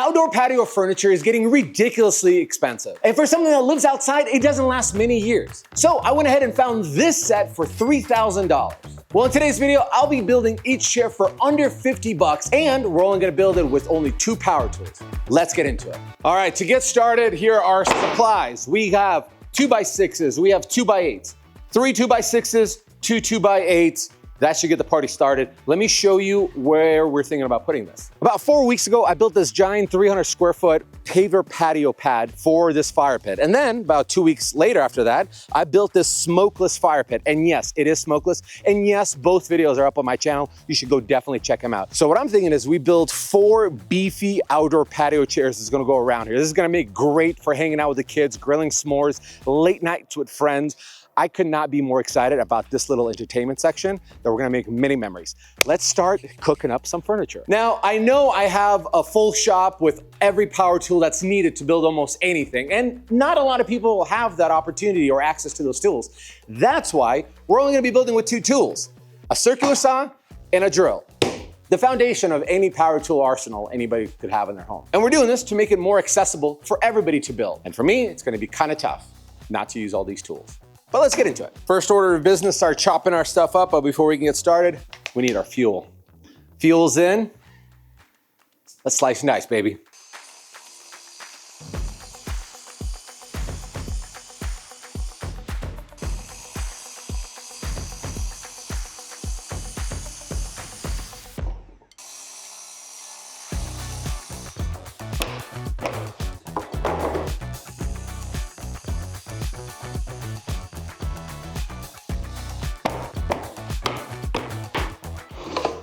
Outdoor patio furniture is getting ridiculously expensive. And for something that lives outside, it doesn't last many years. So I went ahead and found this set for $3,000. Well, in today's video, I'll be building each chair for under 50 bucks, and we're only gonna build it with only 2 power tools. Let's get into it. All right, to get started, here are our supplies. We have 2x6s, we have 2x8s, 3 2x6s, 2 2x8s. That should get the party started. Let me show you where we're thinking about putting this. About 4 weeks ago, I built this giant 300 square foot paver patio pad for this fire pit. And then about 2 weeks later after that, I built this smokeless fire pit. And yes, it is smokeless. And yes, both videos are up on my channel. You should go definitely check them out. So what I'm thinking is we build 4 beefy outdoor patio chairs that's gonna go around here. This is gonna make great for hanging out with the kids, grilling s'mores, late nights with friends. I could not be more excited about this little entertainment section that we're gonna make many memories. Let's start cooking up some furniture. Now, I know I have a full shop with every power tool that's needed to build almost anything, and not a lot of people have that opportunity or access to those tools. That's why we're only gonna be building with 2 tools, a circular saw and a drill. The foundation of any power tool arsenal anybody could have in their home. And we're doing this to make it more accessible for everybody to build. And for me, it's gonna be kind of tough not to use all these tools. But let's get into it. First order of business, start chopping our stuff up, but before we can get started, we need our fuel. Fuel's in. Let's slice and dice, baby.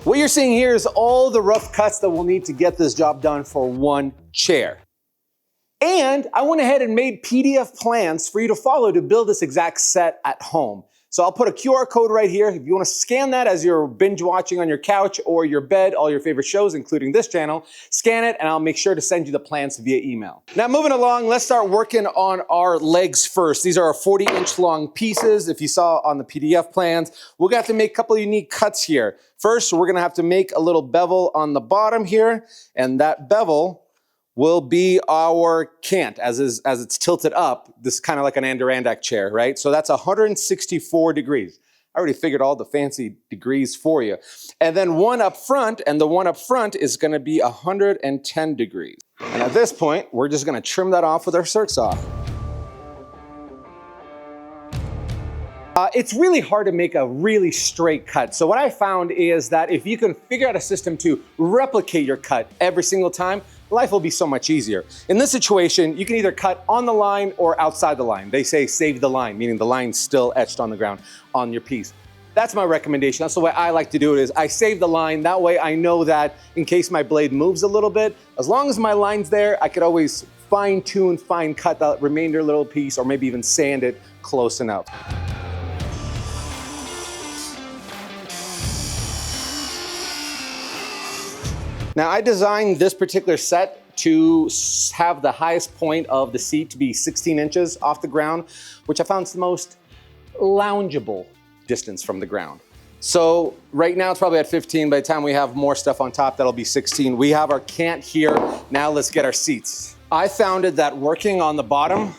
What you're seeing here is all the rough cuts that we'll need to get this job done for 1 chair. And I went ahead and made PDF plans for you to follow to build this exact set at home. So I'll put a QR code right here. If you wanna scan that as you're binge watching on your couch or your bed, all your favorite shows, including this channel, scan it and I'll make sure to send you the plans via email. Now moving along, let's start working on our legs first. These are our 40-inch long pieces. If you saw on the PDF plans, we're gonna have to make a couple of unique cuts here. First, we're gonna have to make a little bevel on the bottom here, and that bevel will be our cant as it's tilted up. This is kind of like an Adirondack chair, right? So that's 164 degrees. I already figured all the fancy degrees for you. And then one up front, and the one up front is gonna be 110 degrees. And at this point, we're just gonna trim that off with our circ saw. It's really hard to make a really straight cut. So what I found is that if you can figure out a system to replicate your cut every single time, life will be so much easier. In this situation, you can either cut on the line or outside the line. They say save the line, meaning the line's still etched on the ground on your piece. That's my recommendation. That's the way I like to do it, is I save the line. That way I know that in case my blade moves a little bit, as long as my line's there, I could always fine tune, fine cut that remainder little piece, or maybe even sand it close enough. Now I designed this particular set to have the highest point of the seat to be 16 inches off the ground, which I found is the most loungeable distance from the ground. So right now it's probably at 15. By the time we have more stuff on top, that'll be 16. We have our cant here. Now let's get our seats. I found that working on the bottom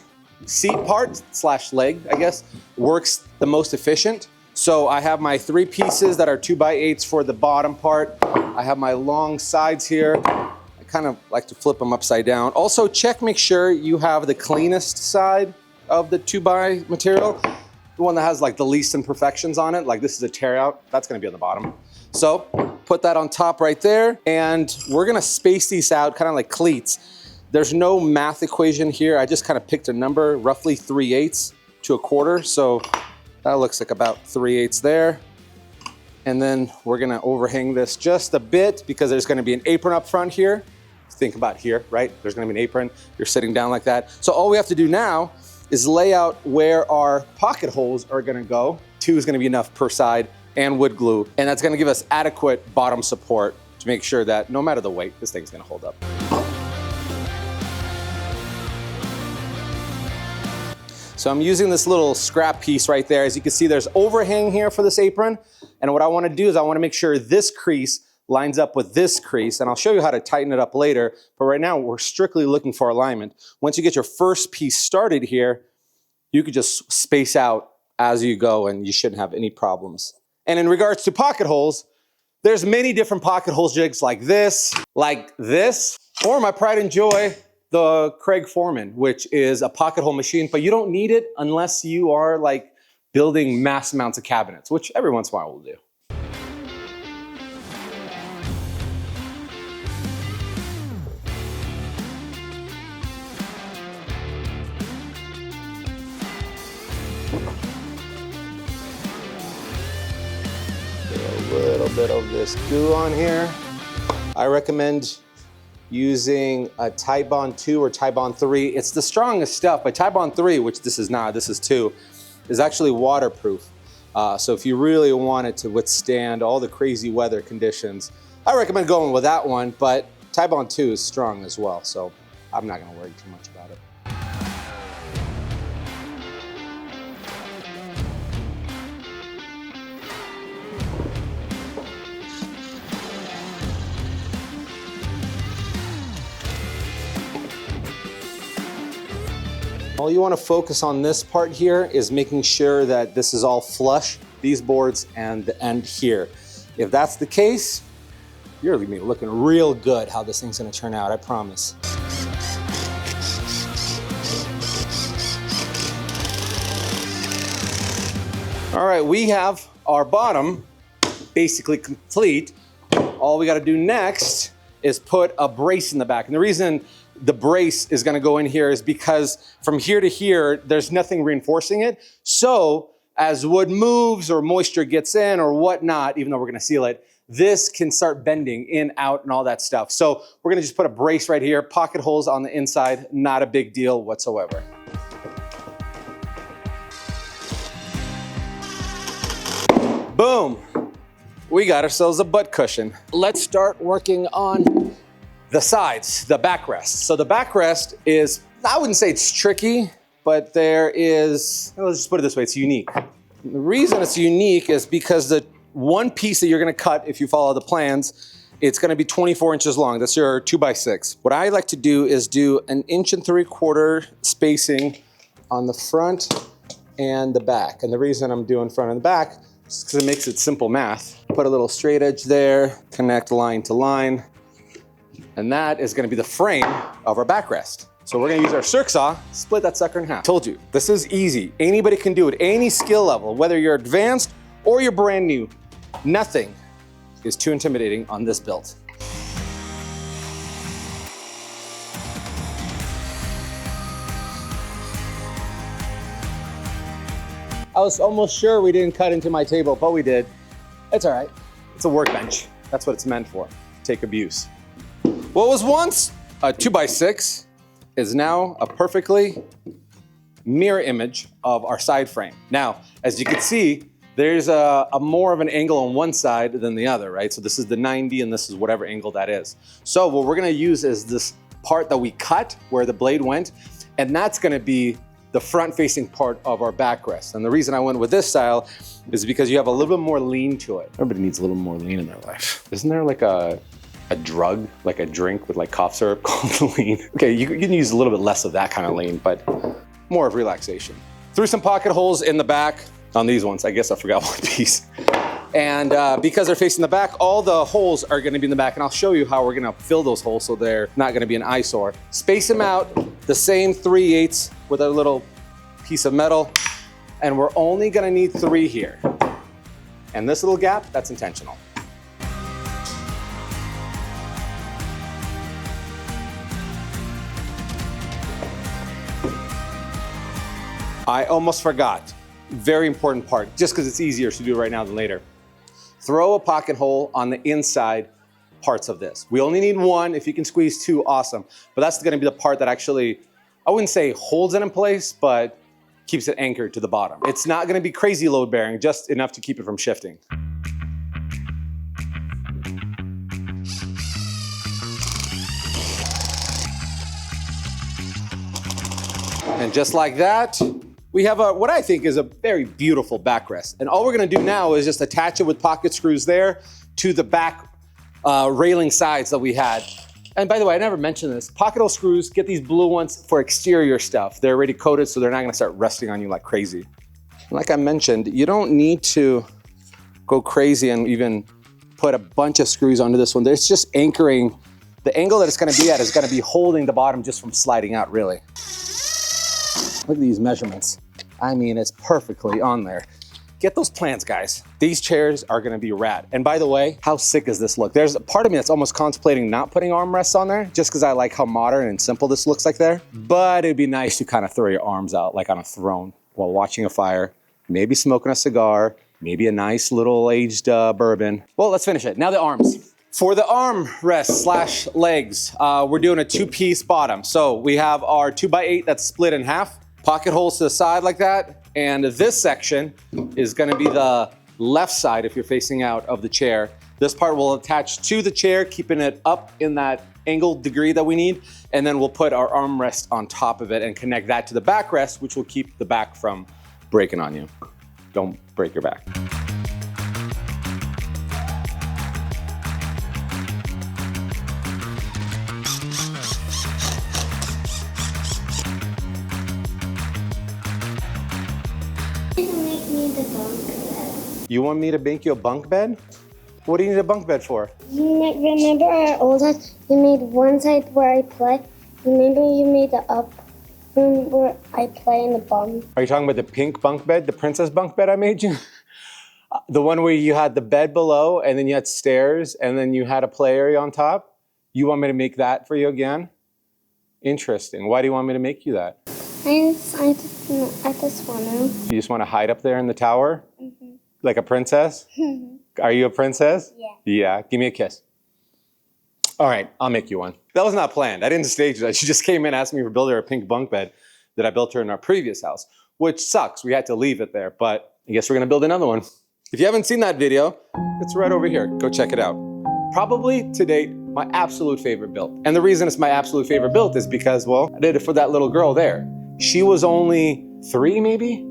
seat part / leg, I guess, works the most efficient. So I have my 3 pieces that are 2x8s for the bottom part. I have my long sides here. I kind of like to flip them upside down. Also make sure you have the cleanest side of the 2x material. The one that has like the least imperfections on it, like this is a tear out, that's gonna be on the bottom. So put that on top right there, and we're gonna space these out kind of like cleats. There's no math equation here. I just kind of picked a number, roughly 3/8 to 1/4. So that looks like about 3/8 there. And then we're gonna overhang this just a bit because there's gonna be an apron up front here. Think about here, right? There's gonna be an apron. You're sitting down like that. So all we have to do now is lay out where our pocket holes are gonna go. 2 is gonna be enough per side, and wood glue. And that's gonna give us adequate bottom support to make sure that no matter the weight, this thing's gonna hold up. So I'm using this little scrap piece right there. As you can see, there's overhang here for this apron. And what I wanna do is I wanna make sure this crease lines up with this crease, and I'll show you how to tighten it up later, but right now we're strictly looking for alignment. Once you get your first piece started here, you could just space out as you go and you shouldn't have any problems. And in regards to pocket holes, there's many different pocket hole jigs like this, or my pride and joy, the Craig Foreman, which is a pocket hole machine, but you don't need it unless you are like building mass amounts of cabinets, which every once in a while we'll do. A little bit of this goo on here. I recommend using a Titebond 2 or Titebond 3. It's the strongest stuff, but Titebond 3, which this is not, this is 2, is actually waterproof. So if you really want it to withstand all the crazy weather conditions, I recommend going with that one, but Titebond 2 is strong as well, so I'm not gonna worry too much about it. All you want to focus on this part here is making sure that this is all flush, these boards and the end here. If that's the case, you're gonna be looking real good how this thing's gonna turn out, I promise. All right, we have our bottom basically complete. All we gotta do next is put a brace in the back. And the reason the brace is gonna go in here is because from here to here, there's nothing reinforcing it. So as wood moves or moisture gets in or whatnot, even though we're gonna seal it, this can start bending in, out, and all that stuff. So we're gonna just put a brace right here, pocket holes on the inside, not a big deal whatsoever. Boom, we got ourselves a butt cushion. Let's start working on the sides, the backrest. So the backrest is, I wouldn't say it's tricky, but there is, let's just put it this way, it's unique. The reason it's unique is because the one piece that you're gonna cut, if you follow the plans, it's gonna be 24 inches long. That's your 2x6. What I like to do is do 1.75 inch spacing on the front and the back. And the reason I'm doing front and the back is because it makes it simple math. Put a little straight edge there, connect line to line, and that is gonna be the frame of our backrest. So we're gonna use our circ saw, split that sucker in half. Told you, this is easy. Anybody can do it, any skill level, whether you're advanced or you're brand new. Nothing is too intimidating on this build. I was almost sure we didn't cut into my table, but we did. It's all right. It's a workbench. That's what it's meant for, take abuse. What was once a 2x6 is now a perfectly mirror image of our side frame. Now, as you can see, there's a more of an angle on one side than the other, right? So this is the 90 and this is whatever angle that is. So what we're gonna use is this part that we cut where the blade went, and that's gonna be the front-facing part of our backrest. And the reason I went with this style is because you have a little bit more lean to it. Everybody needs a little more lean in their life. Isn't there like a drug, like a drink with like cough syrup called lean? Okay, you can use a little bit less of that kind of lean, but more of relaxation. Threw some pocket holes in the back on these ones. I guess I forgot one piece. And because they're facing the back, all the holes are gonna be in the back, and I'll show you how we're gonna fill those holes so they're not gonna be an eyesore. Space them out the same 3/8 with a little piece of metal, and we're only gonna need 3 here. And this little gap, that's intentional. I almost forgot, very important part, just because it's easier to do right now than later. Throw a pocket hole on the inside parts of this. We only need 1. If you can squeeze 2, awesome. But that's gonna be the part that actually, I wouldn't say holds it in place, but keeps it anchored to the bottom. It's not gonna be crazy load bearing, just enough to keep it from shifting. And just like that, we have what I think is a very beautiful backrest. And all we're gonna do now is just attach it with pocket screws there to the back railing sides that we had. And by the way, I never mentioned this. Pocket hole screws, get these blue ones for exterior stuff. They're already coated, so they're not gonna start rusting on you like crazy. Like I mentioned, you don't need to go crazy and even put a bunch of screws onto this one. It's just anchoring. The angle that it's gonna be at is gonna be holding the bottom just from sliding out, really. Look at these measurements. I mean, it's perfectly on there. Get those plans, guys. These chairs are gonna be rad. And by the way, how sick does this look? There's a part of me that's almost contemplating not putting armrests on there, just because I like how modern and simple this looks like there. But it'd be nice to kind of throw your arms out like on a throne while watching a fire, maybe smoking a cigar, maybe a nice little aged bourbon. Well, let's finish it. Now the arms. For the armrest / legs, we're doing a 2-piece bottom. So we have our 2x8 that's split in half, pocket holes to the side like that. And this section is gonna be the left side if you're facing out of the chair. This part will attach to the chair, keeping it up in that angled degree that we need. And then we'll put our armrest on top of it and connect that to the backrest, which will keep the back from breaking on you. Don't break your back. You want me to make you a bunk bed? What do you need a bunk bed for? You remember our old house? You made one side where I play. Remember you made the up room where I play in the bottom? Are you talking about the pink bunk bed, the princess bunk bed I made you? The one where you had the bed below and then you had stairs and then you had a play area on top? You want me to make that for you again? Interesting. Why do you want me to make you that? I just want to. You just want to hide up there in the tower? Mm-hmm. Like a princess? Are you a princess? Yeah. Yeah. Give me a kiss. All right, I'll make you one. That was not planned. I didn't stage that. She just came in, asked me to build her a pink bunk bed that I built her in our previous house, which sucks. We had to leave it there, but I guess we're gonna build another one. If you haven't seen that video, it's right over here. Go check it out. Probably to date, my absolute favorite build. And the reason it's my absolute favorite build is because, well, I did it for that little girl there. She was only 3 maybe,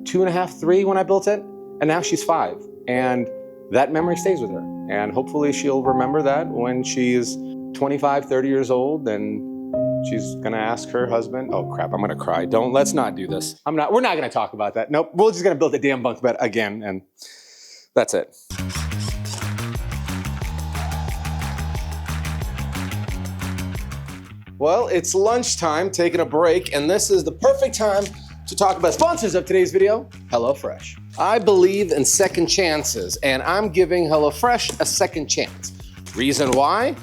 2.5, 3 when I built it. And now she's 5. And that memory stays with her. And hopefully she'll remember that when she's 25, 30 years old and she's gonna ask her husband, oh crap, I'm gonna cry. Let's not do this. We're not gonna talk about that. Nope, we're just gonna build the damn bunk bed again and that's it. Well, it's lunchtime, taking a break, and this is the perfect time to talk about sponsors of today's video, HelloFresh. I believe in second chances, and I'm giving HelloFresh a second chance. Reason why?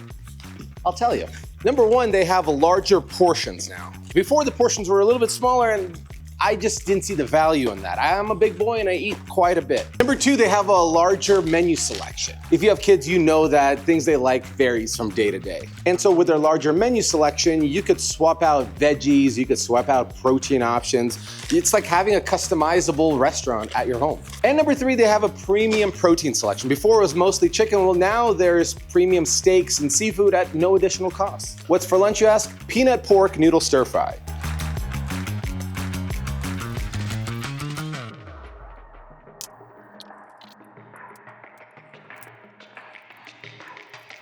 I'll tell you. Number one, they have larger portions now. Before, the portions were a little bit smaller, and I just didn't see the value in that. I'm a big boy and I eat quite a bit. Number two, they have a larger menu selection. If you have kids, you know that things they like varies from day to day. And so with their larger menu selection, you could swap out veggies, you could swap out protein options. It's like having a customizable restaurant at your home. And number three, they have a premium protein selection. Before it was mostly chicken, well now there's premium steaks and seafood at no additional cost. What's for lunch, you ask? Peanut pork noodle stir fry.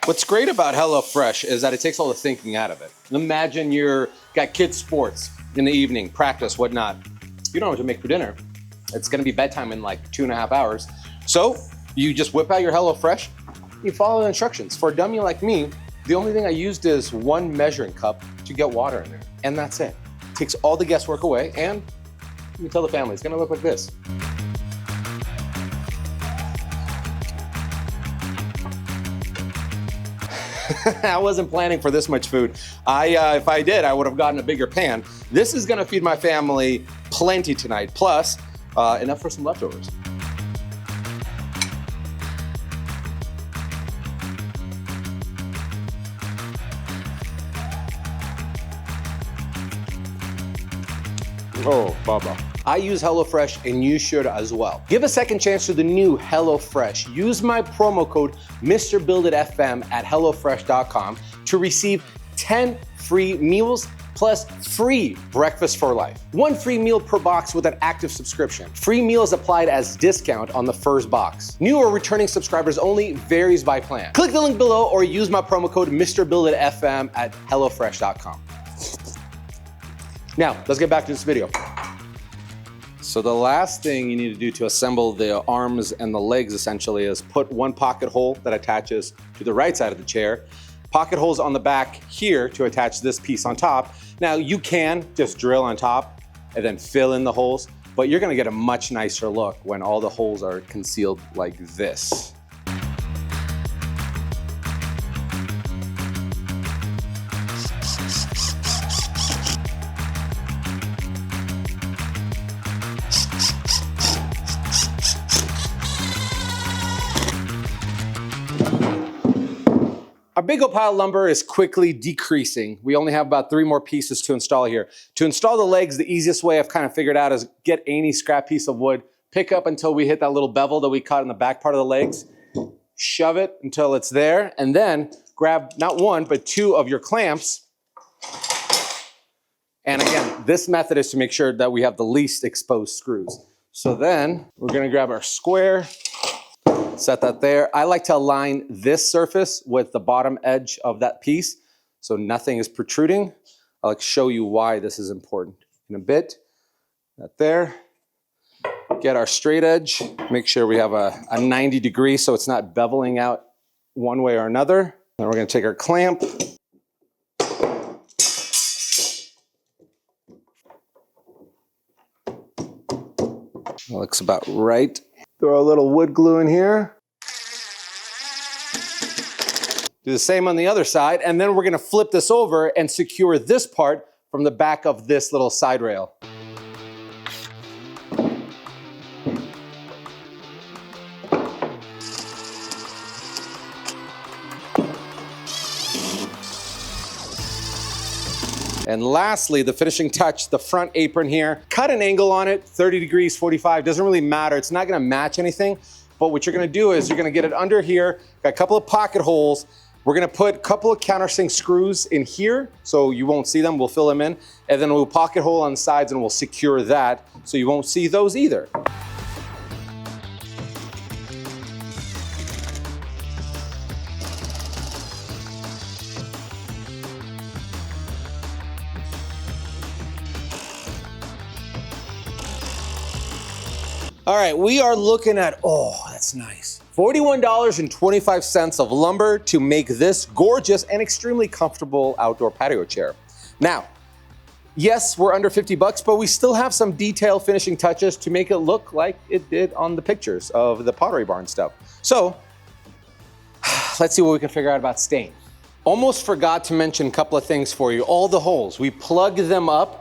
What's great about HelloFresh is that it takes all the thinking out of it. Imagine you're got kids' sports in the evening, practice, whatnot. You don't know what to make for dinner. It's gonna be bedtime in like 2.5 hours. So you just whip out your HelloFresh, you follow the instructions. For a dummy like me, the only thing I used is 1 measuring cup to get water in there, and that's it. Takes all the guesswork away, and you tell the family, it's gonna look like this. I wasn't planning for this much food. If I did, I would have gotten a bigger pan. This is gonna feed my family plenty tonight, plus enough for some leftovers. Oh, Baba. I use HelloFresh and you should as well. Give a second chance to the new HelloFresh. Use my promo code MrBuildItFM at HelloFresh.com to receive 10 free meals plus free breakfast for life. One free meal per box with an active subscription. Free meals applied as discount on the first box. New or returning subscribers only, varies by plan. Click the link below or use my promo code MrBuildItFM at HelloFresh.com. Now, let's get back to this video. So the last thing you need to do to assemble the arms and the legs essentially is put one pocket hole that attaches to the right side of the chair, pocket holes on the back here to attach this piece on top. Now you can just drill on top and then fill in the holes, but you're gonna get a much nicer look when all the holes are concealed like this. Our big old pile of lumber is quickly decreasing. We only have about 3 more pieces to install here. To install the legs, the easiest way I've kind of figured out is get any scrap piece of wood, pick up until we hit that little bevel that we cut in the back part of the legs, shove it until it's there, and then grab not 1, but 2 of your clamps. And again, this method is to make sure that we have the least exposed screws. So then we're gonna grab our square, set that there. I like to align this surface with the bottom edge of that piece so nothing is protruding. I'll like show you why this is important in a bit. That there. Get our straight edge. Make sure we have a 90 degree so it's not beveling out one way or another. Then we're going to take our clamp. That looks about right. Throw a little wood glue in here. Do the same on the other side, and then we're gonna flip this over and secure this part from the back of this little side rail. And lastly, the finishing touch, the front apron here. Cut an angle on it, 30 degrees, 45, doesn't really matter. It's not gonna match anything, but what you're gonna do is you're gonna get it under here, got a couple of pocket holes. We're gonna put a couple of countersink screws in here, so you won't see them, we'll fill them in, and then we'll pocket hole on the sides and we'll secure that, so you won't see those either. All right, we are looking at, oh, that's nice. $41.25 of lumber to make this gorgeous and extremely comfortable outdoor patio chair. Now, yes, we're under 50 bucks, but we still have some detail finishing touches to make it look like it did on the pictures of the Pottery Barn stuff. So, let's see what we can figure out about stain. Almost forgot to mention a couple of things for you. All the holes, we plug them up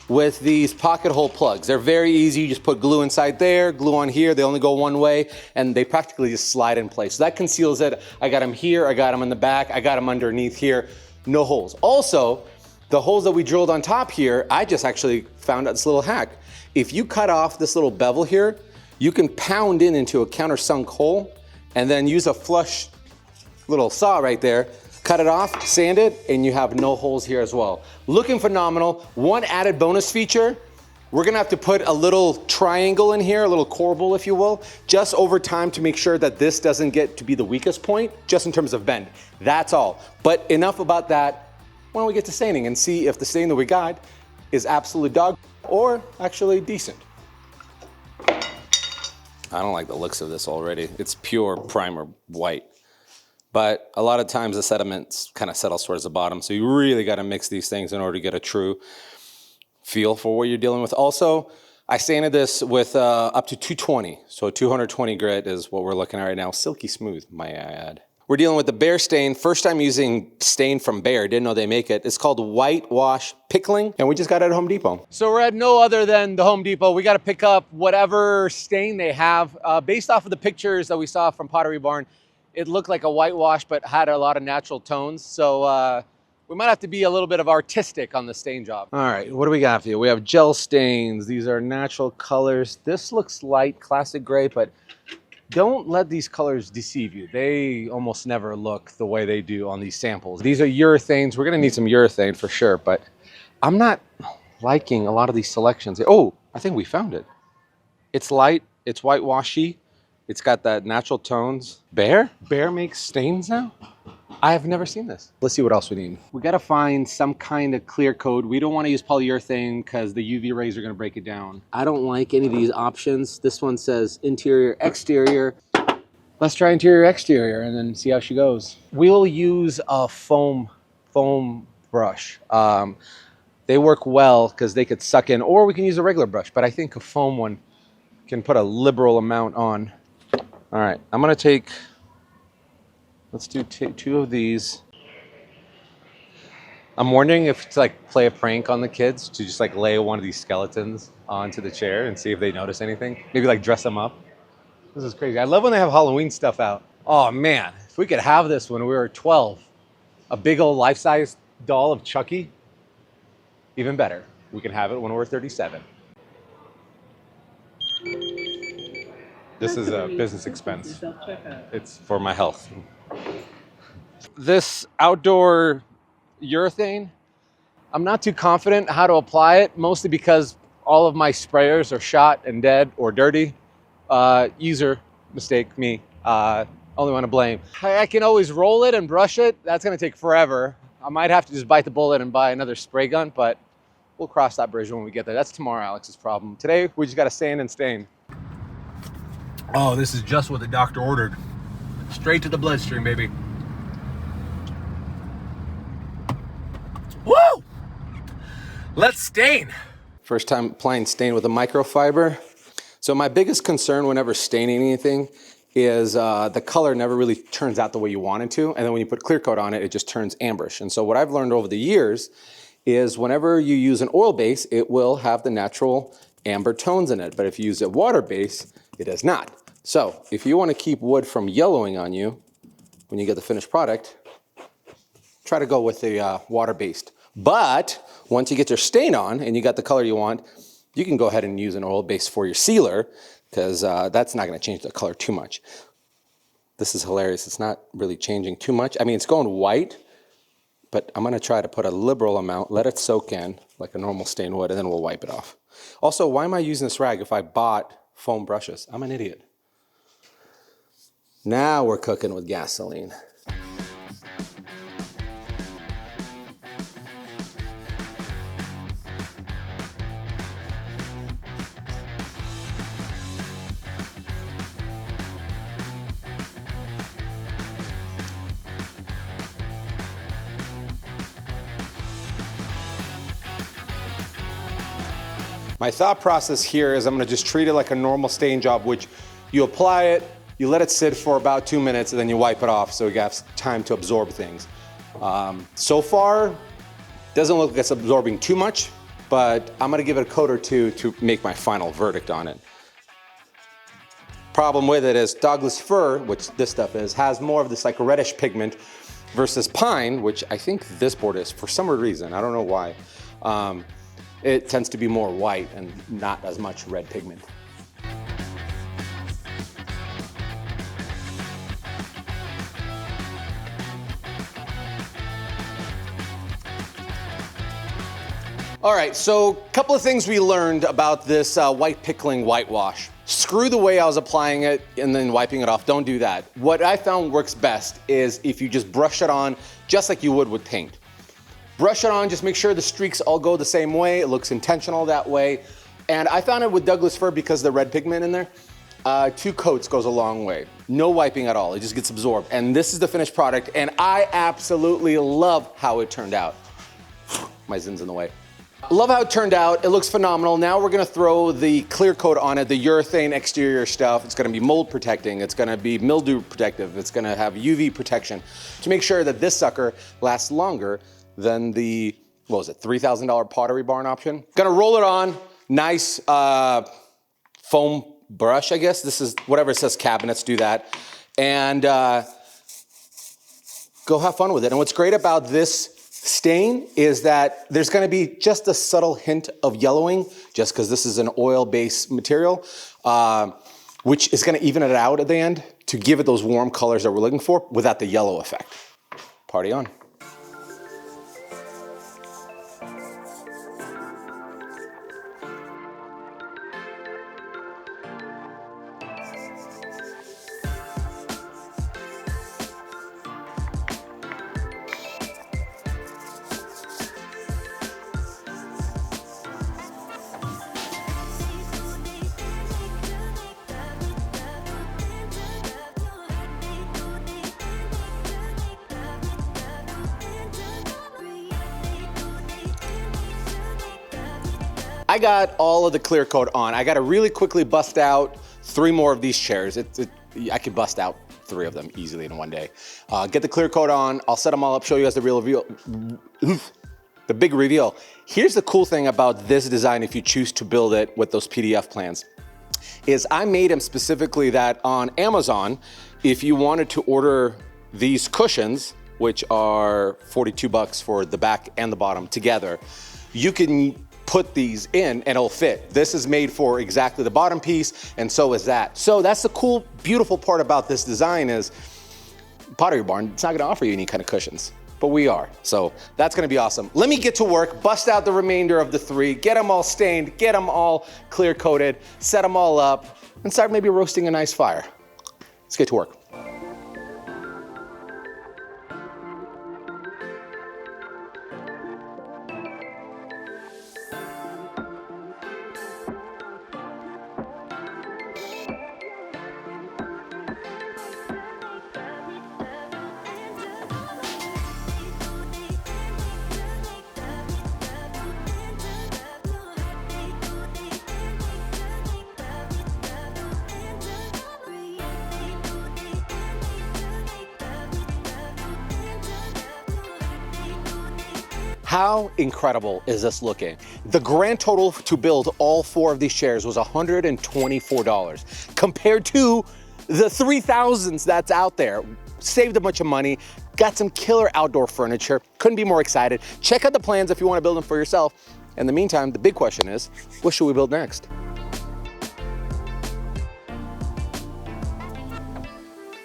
with these pocket hole plugs. They're very easy. You just put glue inside there, glue on here. They only go one way, and they practically just slide in place. So that conceals it. I got them here, I got them in the back, I got them underneath here. No holes. Also, the holes that we drilled on top here, I just actually found out this little hack. If you cut off this little bevel here, you can pound into a countersunk hole and then use a flush little saw right there, cut it off, sand it, and you have no holes here as well. Looking phenomenal. One added bonus feature, we're gonna have to put a little triangle in here, a little corbel, if you will, just over time to make sure that this doesn't get to be the weakest point, just in terms of bend. That's all. But enough about that. Why don't we get to staining and see if the stain that we got is absolutely dog or actually decent. I don't like the looks of this already. It's pure primer white. But a lot of times the sediments kind of settles towards the bottom. So you really got to mix these things in order to get a true feel for what you're dealing with. Also, I sanded this with up to 220. So 220 grit is what we're looking at right now. Silky smooth, might I add. We're dealing with the Bear stain. First time using stain from Bear. Didn't know they make it. It's called whitewash pickling, and we just got it at Home Depot. So we're at no other than the Home Depot. We got to pick up whatever stain they have. Based off of the pictures that we saw from Pottery Barn, it looked like a whitewash, but had a lot of natural tones. So we might have to be a little bit of artistic on the stain job. All right, what do we got for you? We have gel stains. These are natural colors. This looks light, classic gray, but don't let these colors deceive you. They almost never look the way they do on these samples. These are urethanes. We're gonna need some urethane for sure, but I'm not liking a lot of these selections. Oh, I think we found it. It's light, it's whitewashy, it's got that natural tones. Bear? Bear makes stains now? I have never seen this. Let's see what else we need. We gotta find some kind of clear coat. We don't wanna use polyurethane because the UV rays are gonna break it down. I don't like any of these options. This one says interior, exterior. Let's try interior, exterior, and then see how she goes. We'll use a foam brush. They work well because they could suck in, or we can use a regular brush, but I think a foam one can put a liberal amount on. All right, I'm gonna take, let's do two of these. I'm wondering if to like play a prank on the kids to just like lay one of these skeletons onto the chair and see if they notice anything. Maybe like dress them up. This is crazy. I love when they have Halloween stuff out. Oh man, if we could have this when we were 12, a big old life-size doll of Chucky, even better. We can have it when we're 37. This is a business expense. It's for my health. This outdoor urethane, I'm not too confident how to apply it, mostly because all of my sprayers are shot and dead or dirty. User mistake, me. Only one to blame. I can always roll it and brush it. That's gonna take forever. I might have to just bite the bullet and buy another spray gun, but we'll cross that bridge when we get there. That's tomorrow, Alex's problem. Today, we just gotta sand and stain. Oh, this is just what the doctor ordered. Straight to the bloodstream, baby. Woo! Let's stain. First time applying stain with a microfiber. So my biggest concern whenever staining anything is the color never really turns out the way you want it to. And then when you put clear coat on it, it just turns ambrish. And so what I've learned over the years is whenever you use an oil base, it will have the natural amber tones in it. But if you use a water base, it does not. So if you want to keep wood from yellowing on you when you get the finished product, try to go with the water-based. But once you get your stain on and you got the color you want, you can go ahead and use an oil base for your sealer because that's not going to change the color too much. This is hilarious. It's not really changing too much. I mean, it's going white, but I'm going to try to put a liberal amount, let it soak in like a normal stain would, and then we'll wipe it off. Also, why am I using this rag if I bought foam brushes? I'm an idiot. Now we're cooking with gasoline. My thought process here is I'm gonna just treat it like a normal stain job, which you apply it, you let it sit for about 2 minutes, and then you wipe it off so it has time to absorb things. So far, doesn't look like it's absorbing too much, but I'm gonna give it a coat or two to make my final verdict on it. Problem with it is Douglas fir, which this stuff is, has more of this like reddish pigment versus pine, which I think this board is for some reason, I don't know why. It tends to be more white and not as much red pigment. All right, so a couple of things we learned about this white pickling whitewash. Screw the way I was applying it and then wiping it off. Don't do that. What I found works best is if you just brush it on just like you would with paint. Brush it on, just make sure the streaks all go the same way. It looks intentional that way. And I found it with Douglas fir because of the red pigment in there. 2 coats goes a long way. No wiping at all, it just gets absorbed. And this is the finished product, and I absolutely love how it turned out. My zin's in the way. Love how it turned out, it looks phenomenal. Now we're gonna throw the clear coat on it, the urethane exterior stuff. It's gonna be mold protecting, it's gonna be mildew protective, it's gonna have UV protection to make sure that this sucker lasts longer than the, what was it, $3,000 Pottery barn option. Gonna roll it on, nice foam brush, I guess. This is, whatever it says cabinets, do that. And go have fun with it. And what's great about this stain is that there's gonna be just a subtle hint of yellowing, just because this is an oil-based material, which is gonna even it out at the end to give it those warm colors that we're looking for without the yellow effect. Party on. I got all of the clear coat on. I gotta really quickly bust out 3 more of these chairs. I could bust out 3 of them easily in one day. Get the clear coat on. I'll set them all up, show you guys the real reveal. The big reveal. Here's the cool thing about this design if you choose to build it with those PDF plans, is I made them specifically that on Amazon, if you wanted to order these cushions, which are $42 for the back and the bottom together, you can put these in and it'll fit. This is made for exactly the bottom piece, and so is that. So that's the cool, beautiful part about this design is Pottery Barn, it's not gonna offer you any kind of cushions, but we are. So that's gonna be awesome. Let me get to work, bust out the remainder of the 3, get them all stained, get them all clear coated, set them all up, and start maybe roasting a nice fire. Let's get to work. How incredible is this looking? The grand total to build all 4 of these chairs was $124 compared to the 3,000s that's out there. Saved a bunch of money, got some killer outdoor furniture, couldn't be more excited. Check out the plans if you want to build them for yourself. In the meantime, the big question is, what should we build next?